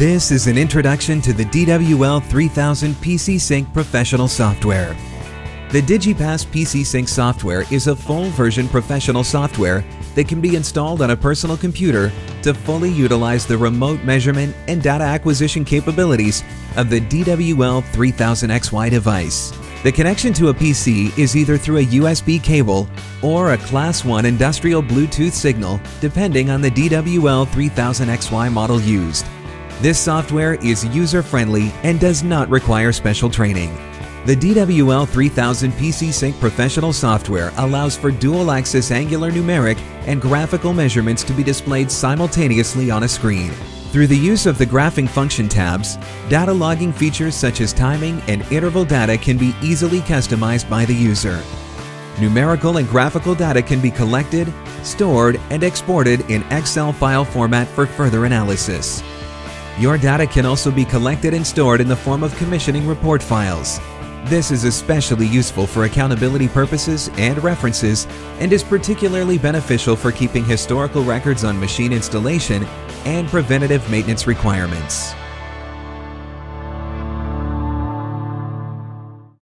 This is an introduction to the DWL 3000 PC Sync professional software. The DigiPass PC Sync software is a full-version professional software that can be installed on a personal computer to fully utilize the remote measurement and data acquisition capabilities of the DWL 3000XY device. The connection to a PC is either through a USB cable or a Class 1 industrial Bluetooth signal, depending on the DWL 3000XY model used. This software is user-friendly and does not require special training. The DWL 3000 PC Sync professional software allows for dual-axis angular numeric and graphical measurements to be displayed simultaneously on a screen. Through the use of the graphing function tabs, data logging features such as timing and interval data can be easily customized by the user. Numerical and graphical data can be collected, stored, and exported in Excel file format for further analysis. Your data can also be collected and stored in the form of commissioning report files. This is especially useful for accountability purposes and references, and is particularly beneficial for keeping historical records on machine installation and preventative maintenance requirements.